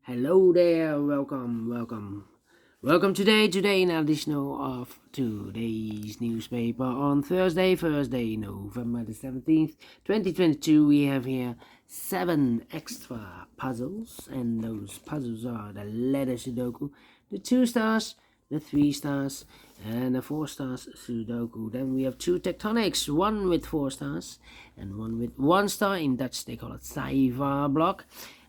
Hello there, welcome today in additional of today's newspaper on Thursday, November the 17th, 2022. We have here 7 extra puzzles, and those puzzles are the letter Sudoku, the 2 stars, the 3 stars, and the 4 stars Sudoku. Then we have 2 tectonics, one with 4 stars and one with 1 star. In Dutch they call it Saiva block.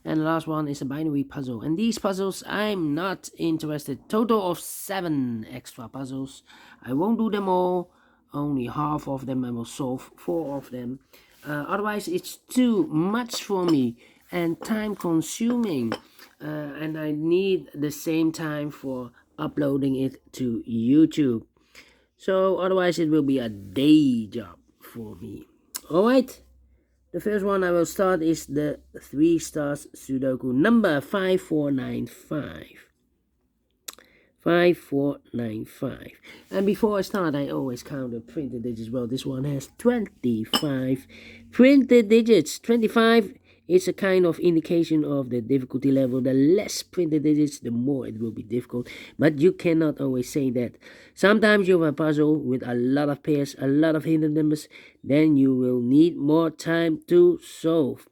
And the last one is a binary puzzle. And these puzzles, I'm not interested. Total of 7 extra puzzles. I won't do them all. Only half of them. I will solve 4 of them. Otherwise, it's too much for me and time consuming. And I need the same time for uploading it to YouTube. So otherwise, it will be a day job for me. Alright. The first one I will start is the 3 stars Sudoku number 5495. 5495. And before I start, I always count the printed digits. Well, this one has 25 printed digits. 25 is a kind of indication of the difficulty level. The less printed digits, the more it will be difficult. But you cannot always say that. Sometimes you have a puzzle with a lot of pairs, a lot of hidden numbers. Then you will need more time to solve.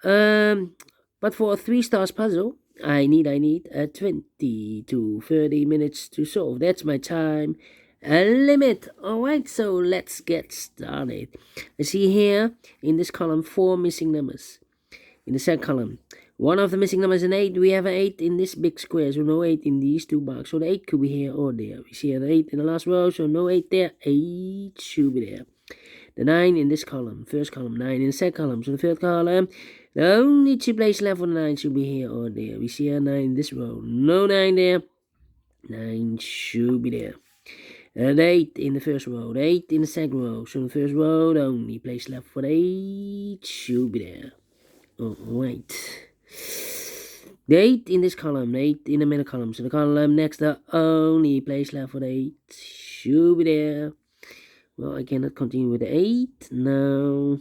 But for a 3 stars puzzle, I need 20 to 30 minutes to solve. That's my time limit. Alright, so let's get started. I see here in this column 4 missing numbers. In the second column, one of the missing numbers is an 8. We have an 8 in this big square, so no 8 in these 2 boxes. So the 8 could be here or there. We see an 8 in the last row, so no 8 there. 8 should be there. The 9 in this column, first column, 9 in the second column. So the third column, the only 2 places left for the 9 should be here or there. We see a 9 in this row, no 9 there. 9 should be there. The 8 in the first row, the 8 in the second row. So the first row, the only place left for the 8 should be there. Alright. The 8 in this column, the 8 in the middle column. So the column next, the only place left for the 8 should be there. Well, I cannot continue with the 8 now.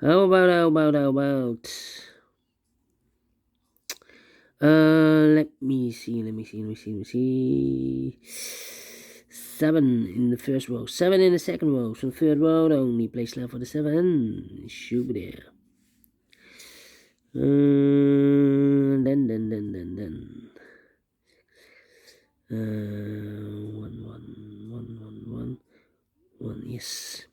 How about? Let me see. 7 in the first row, 7 in the second row. So the third row, the only place left for the 7 should be there. Then. 1, yes.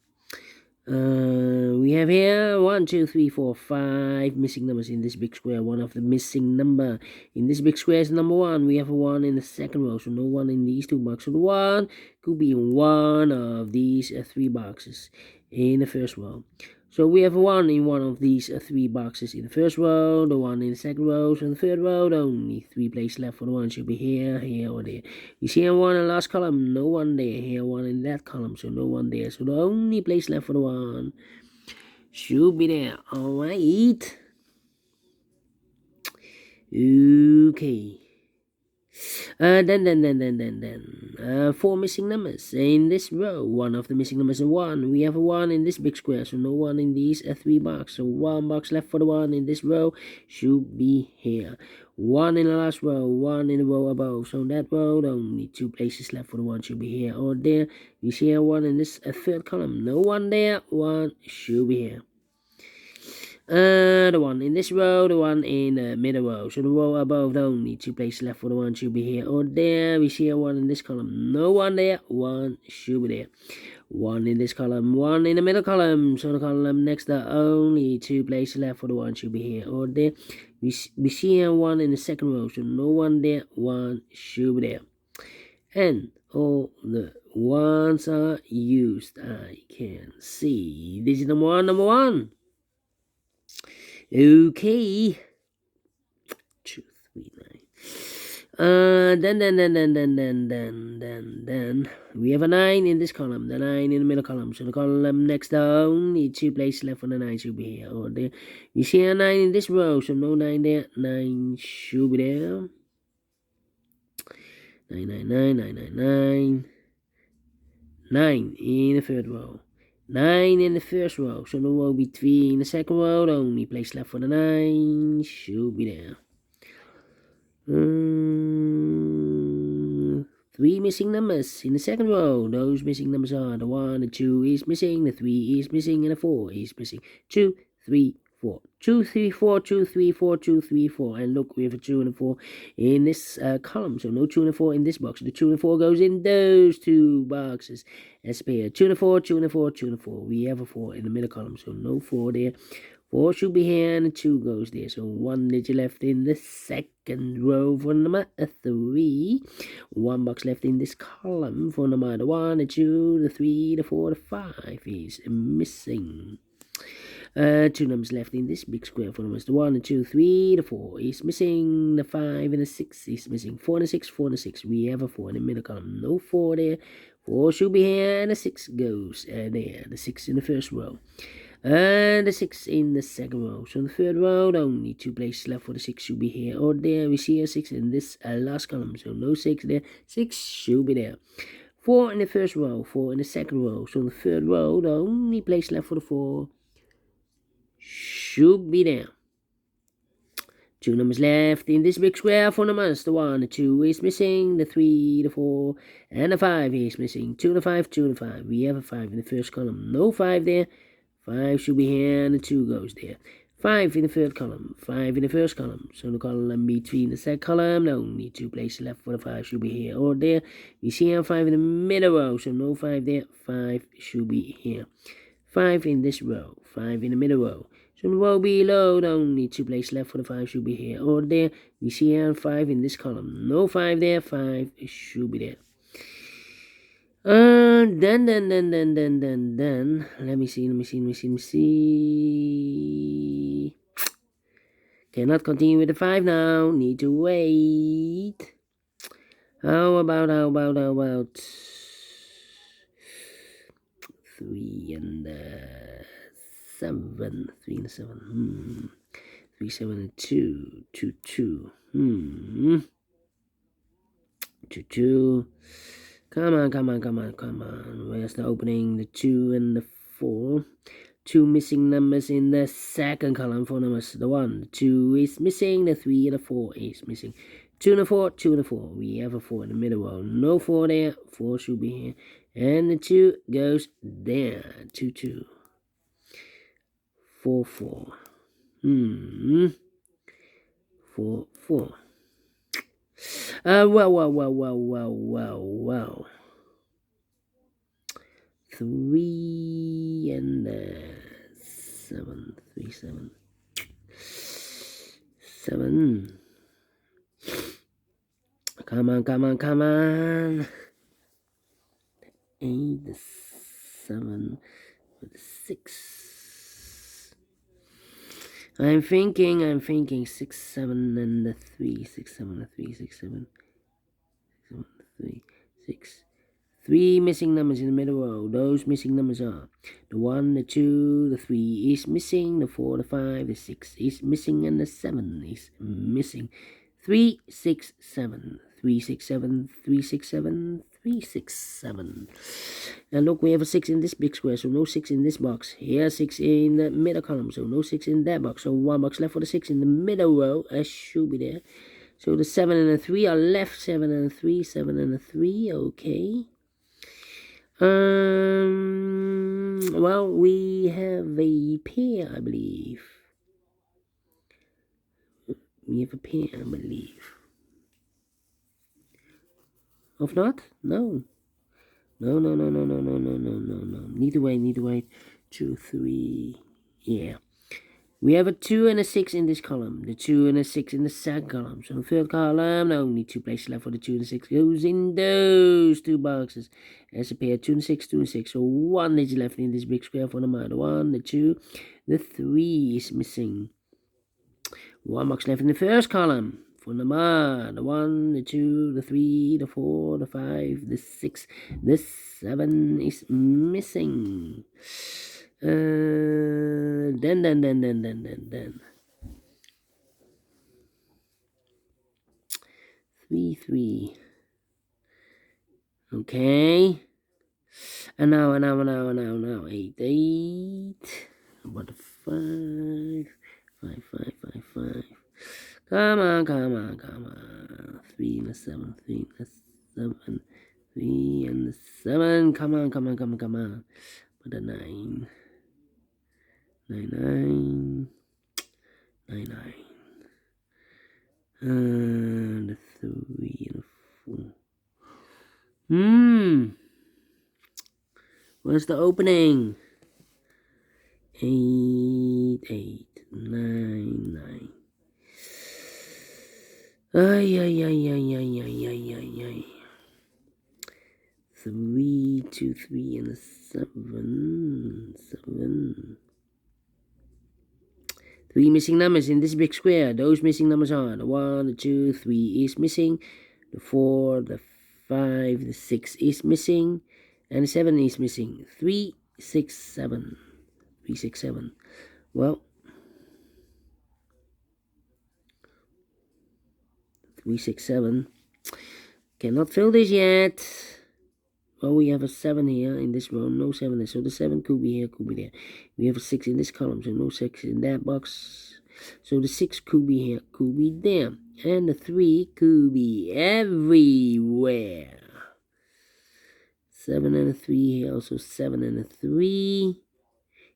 We have here 1, 2, 3, 4, 5 missing numbers in this big square. One of the missing number in this big square is number 1. We have a 1 in the second row, so no 1 in these 2 boxes. So the 1 could be in one of these 3 boxes in the first row. So we have a 1 in one of these 3 boxes in the first row, the 1 in the second row. So in the third row, the only 3 places left for the 1 should be here, here, or there. You see a 1 in the last column, no 1 there. Here, 1 in that column, so no 1 there. So the only place left for the 1 should be there. Alright. Okay. Then 4 missing numbers in this row. One of the missing numbers is 1. We have a 1 in this big square, so no 1 in these 3 boxes. So 1 box left for the 1 in this row should be here. 1 in the last row, 1 in the row above. So in that row, the only 2 places left for the 1 should be here or there. We see a 1 in this third column. No 1 there, 1 should be here. The 1 in this row, the 1 in the middle row. So the row above, the only 2 places left for the 1 should be here or there. We see a 1 in this column. No 1 there, 1 should be there. 1 in this column, 1 in the middle column. So the column next, the only 2 places left for the 1 should be here or there. We see a 1 in the second row. So no 1 there, 1 should be there. And all the 1s are used. I can see. This is number 1. Okay. 2, 3, 9. Then we have a 9 in this column, the 9 in the middle column. So the column next, the only 2 places left for the 9 should be here or there. You see a 9 in this row, so no 9 there. 9 should be there. 9. 9 in the third row. 9 in the first row, so there will be 3 in the second row. The only place left for the 9 should be there. 3 missing numbers in the second row. Those missing numbers are the 1, the 2 is missing, the 3 is missing, and the 4 is missing. 2, 3, 4. 2, 3, 4, 2, 3, 4, 2, 3, 4. And look, we have a 2 and a 4 in this column. So no 2 and a 4 in this box. The 2 and 4 goes in those 2 boxes as a pair. 2 and a 4, 2 and a 4, 2 and a 4. We have a 4 in the middle column. So no 4 there. 4 should be here and 2 goes there. So 1 digit left in the second row for number 3. 1 box left in this column for number 1, the 2, the 3, the 4, the 5 is missing. 2 numbers left in this big square for numbers the 1, the 2, 3, the 4 is missing. The 5 and the 6 is missing. 4 and the 6, 4 and the 6. We have a 4 in the middle column. No 4 there. 4 should be here and the 6 goes there. The 6 in the first row. And the 6 in the second row. So in the third row, the only 2 places left for the 6 should be here or there. We see a 6 in this last column. So no 6 there. 6 should be there. 4 in the first row. 4 in the second row. So in the third row, the only place left for the 4 should be there. 2 numbers left in this big square for numbers. The 1, the 2 is missing. The 3, the 4, and the 5 is missing. 2 and the 5, 2 and the 5. We have a 5 in the first column. No 5 there. 5 should be here and the 2 goes there. 5 in the third column. 5 in the first column. So the column between the second column, the only 2 places left for the 5 should be here or there. We see here 5 in the middle row. So no 5 there. 5 should be here. 5 in this row. 5 in the middle row. So the row below, the only 2 places left for the 5 should be here or there. We see here 5 in this column. No 5 there. 5 should be there. Then, let me see. Cannot continue with the 5 now. Need to wait. How about 3 and 7. 3 and 7. 3, 7 and 2. 2, 2. 2, 2. Come on. Where's the opening? The 2 and the 4. 2 missing numbers in the second column for numbers. The 1, the 2 is missing. The 3 and the 4 is missing. 2 and the 4, 2 and the 4. We have a 4 in the middle row. No 4 there. 4 should be here. And the 2 goes there. 2, 2. 4, 4. 4, 4. Well. 3 and 7. 3, 7. 7. Come on. 8, 7, 6. I'm thinking 6, 7, and the 3. 6, 7, and 3. 6, 7. 3, 6. 3 missing numbers in the middle row. Those missing numbers are the 1, the 2, the 3 is missing, the 4, the 5, the 6 is missing, and the 7 is missing. 3, 6, 7. 3, 6, 7. 3, 6, 7. 3, 6, 7. And look, we have a 6 in this big square, so no 6 in this box. Here, 6 in the middle column, so no 6 in that box. So 1 box left for the 6 in the middle row. Should be there. So the 7 and the 3 are left. 7 and the 3. 7 and the 3. Okay. Well, we have a pair, I believe. If not, no. Need to wait. 2, 3. Yeah. We have a 2 and a 6 in this column. The 2 and a 6 in the second column. So the third column, only 2 places left for the 2 and the 6 goes in those 2 boxes. As a pair, 2 and 6, 2 and 6. So 1 digit left in this big square for number 1, the 2, the 3 is missing. 1 box left in the first column for number the 1, the 2, the 3, the 4, the 5, the 6, the 7 is missing. Then 3, 3. Okay. And now, 8. What the 5? 5. Come on. 3 and a 7, 3 and a 7, 3 and a 7. Come on. Put a 9. 9. And a 3 and a 4. Where's the opening? 8, 9. Ay. 3, 2, 3 and a 7. 3 missing numbers in this big square. Those missing numbers are the 1, the 2, 3 is missing. The 4, the 5, the 6 is missing. And the 7 is missing. 3, 6, 7. 3, 6, 7. Well, 3, 6, 7. Cannot fill this yet. Well, we have a 7 here in this row, no 7 there. So the 7 could be here, could be there. We have a 6 in this column, so no 6 in that box. So the 6 could be here, could be there. And the 3 could be everywhere. 7 and a 3, here also 7 and a 3.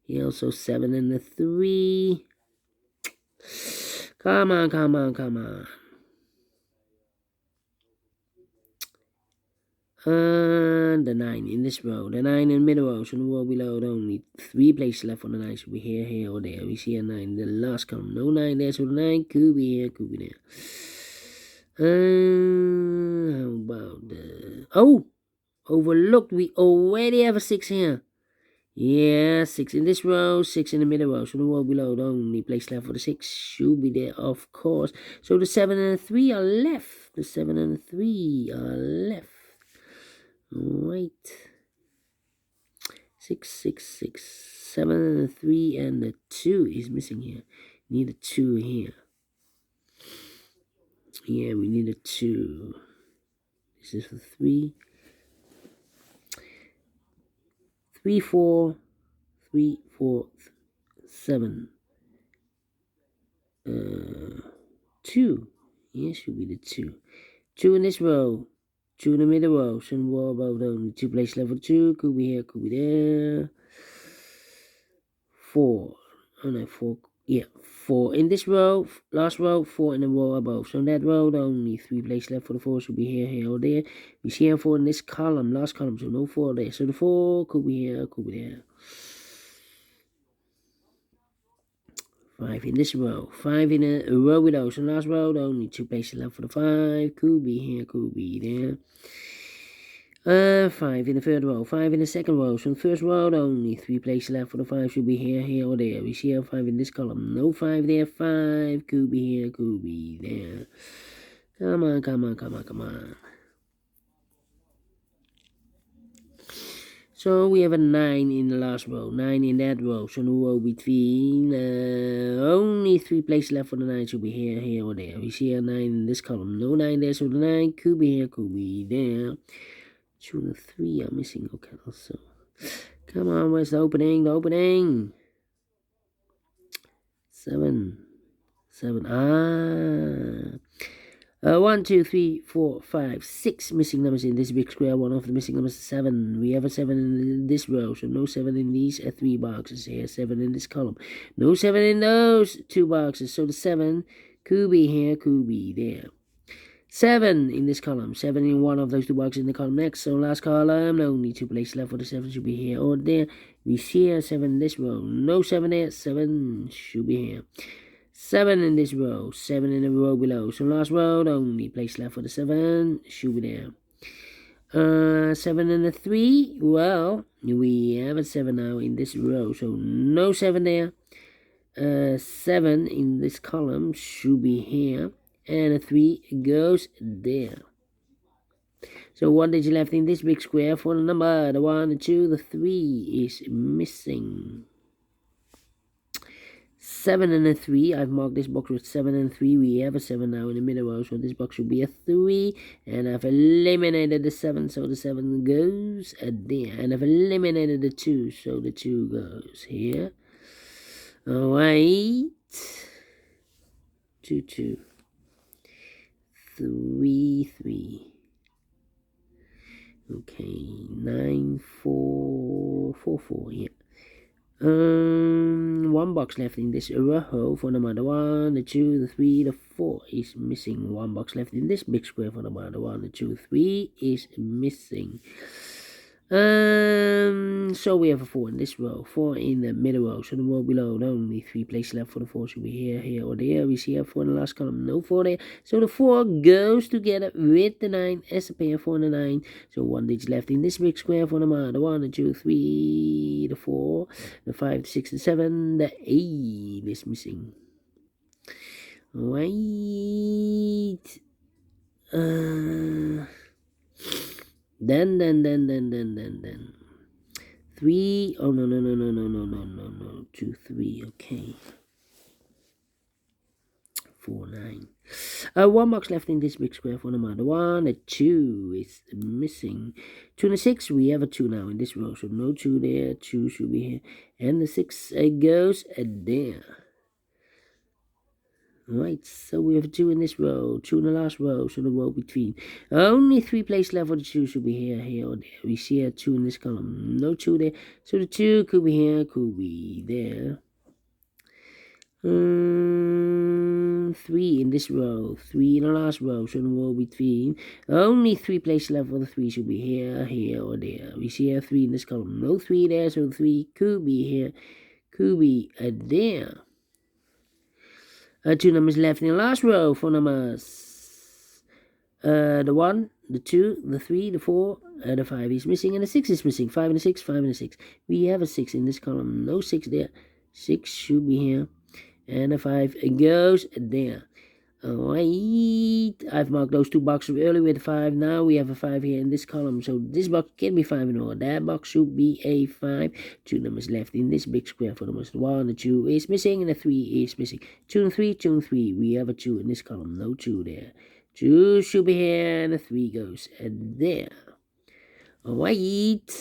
Here also 7 and a 3. Come on. And the 9 in this row. The 9 in the middle row. So the row below, only 3 places left on the 9. Should be here, or there. We see a 9 in the last column. No 9 there, so the 9 could be here, could be there. How about the... Oh! Overlooked. We already have a 6 here. Yeah, 6 in this row, 6 in the middle row. So the row below, the only place left for the 6 should be there, of course. So the 7 and the 3 are left. The 7 and the 3 are left. Right. 6. 7 and the 3 and the 2 is missing here. Need a 2 here. Yeah, we need a 2. This is for 3. 3, 4. 7. 2. Yeah, should be the 2. 2 in this row. 2 in the middle row. So the row above the only 2 place level 2. Could be here, could be there. 4. Oh no, 4. Yeah, 4 in this row. Last row, 4 in the row above. So in that row, the only 3 places left for the 4 should be here, or there. We see here 4 in this column, last column, so no 4 there. So the 4 could be here, could be there. 5 in this row. 5 in a row below. So last row, the only 2 places left for the 5. Could be here, could be there. 5 in the third row. 5 in the second row. So in the first row, the only 3 places left for the 5 should be here, or there. We see here 5 in this column. No 5 there. 5 could be here, could be there. Come on. So we have a 9 in the last row, 9 in that row. So the row between, only 3 places left for the 9 should be here, or there. We see a 9 in this column, no 9 there, so the 9 could be here, could be there. 2 and 3 are missing, okay, also. Come on, where's the opening? The opening. 7. 1, 2, 3, 4, 5, 6 missing numbers in this big square. One of the missing numbers is 7. We have a 7 in this row, so no 7 in these 3 boxes here. 7 in this column. No 7 in those 2 boxes. So the 7 could be here, could be there. 7 in this column. 7 in one of those 2 boxes in the column next. So last column, only 2 places left for the 7 should be here or there. We see here 7 in this row. No 7 there. 7 should be here. 7 in this row, 7 in the row below. So last row, the only place left for the 7 should be there. 7 in the 3, well, we have a 7 now in this row, so no 7 there. 7 in this column should be here, and a 3 goes there. So 1 digit left in this big square for the number. The 1, the 2, the 3 is missing. 7 and a 3. I've marked this box with 7 and 3. We have a 7 now in the middle row, so this box should be a 3. And I've eliminated the 7, so the 7 goes there. And I've eliminated the 2, so the 2 goes here. Alright. 2, 2. 3, 3. Okay, 9, 4, 4, 4, yeah. One box left in this row for number 1, the 2, the 3, the 4 is missing. One box left in this big square for number 1, the 2, 3 is missing. So we have a 4 in this row, 4 in the middle row, so the row below, only 3 places left for the 4 should be here, here, or there. We see a 4 in the last column, no 4 there, so the 4 goes together with the 9 as a pair, 4 and the 9, so 1 digit left in this big square for the 1, the 2, 3, the 4, the 5, the 6, the 7, the 8 is missing. Right. Then 3, oh no, 2, 3, okay. 4, 9. One box left in this big square for number 1, the 2 is missing. 2 and the 6, we have a 2 now in this row, so no 2 there, 2 should be here, and the 6 goes there. Alright, so we have a 2 in this row, 2 in the last row, so the row between. Only 3 places left for the 2 should be here, here, or there. We see a 2 in this column, no 2 there, so the 2 could be here, could be there. 3 in this row, 3 in the last row, so the row between. Only 3 places left for the 3 should be here, here, or there. We see a 3 in this column, no 3 there, so the 3 could be here, could be there. 2 numbers left in the last row for numbers. The 1, the 2, the 3, the 4, the 5 is missing, and the 6 is missing. 5 and the 6, 5 and the 6. We have a 6 in this column, no 6 there. 6 should be here, and the 5 goes there. Alright, I've marked those 2 boxes earlier with 5. Now we have a 5 here in this column, so this box can be 5 in all. That box should be a 5. 2 numbers left in this big square for numbers. The 1, the 2 is missing, and the 3 is missing. 2 and 3, 2 and 3. We have a 2 in this column, no 2 there. 2 should be here, and the 3 goes there. Alright.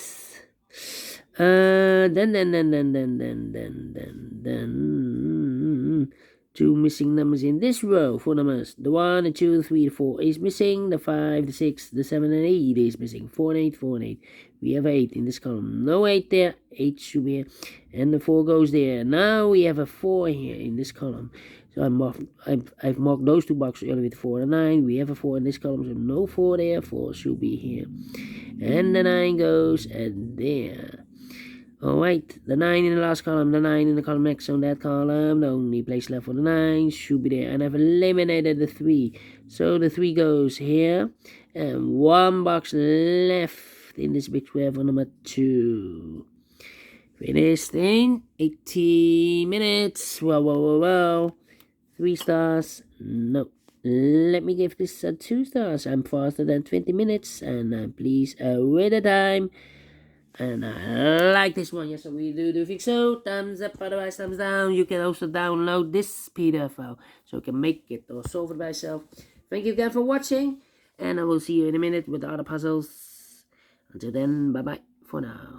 Then 2 missing numbers in this row for numbers. The 1, the 2, the 3, the 4 is missing. The 5, the 6, the 7, and 8 is missing. 4 and 8, 4 and 8. We have 8 in this column. No 8 there. 8 should be here. And the 4 goes there. Now we have a 4 here in this column. So I've marked those 2 boxes earlier with 4 and 9. We have a 4 in this column, so no 4 there. 4 should be here. And the 9 goes there. Alright, the 9 in the last column, the 9 in the column next on that column. The only place left for the 9 should be there. And I've eliminated the 3. So the 3 goes here. And 1 box left in this big square for number 2. Finished in 18 minutes. Well. 3 stars. No. Let me give this 2 stars. I'm faster than 20 minutes. And I'm pleased with the time. And I like this one. Yes, I really do think so. Thumbs up, otherwise thumbs down. You can also download this PDF file, so you can make it or solve it by yourself. Thank you again for watching, and I will see you in a minute with the other puzzles. Until then, bye-bye for now.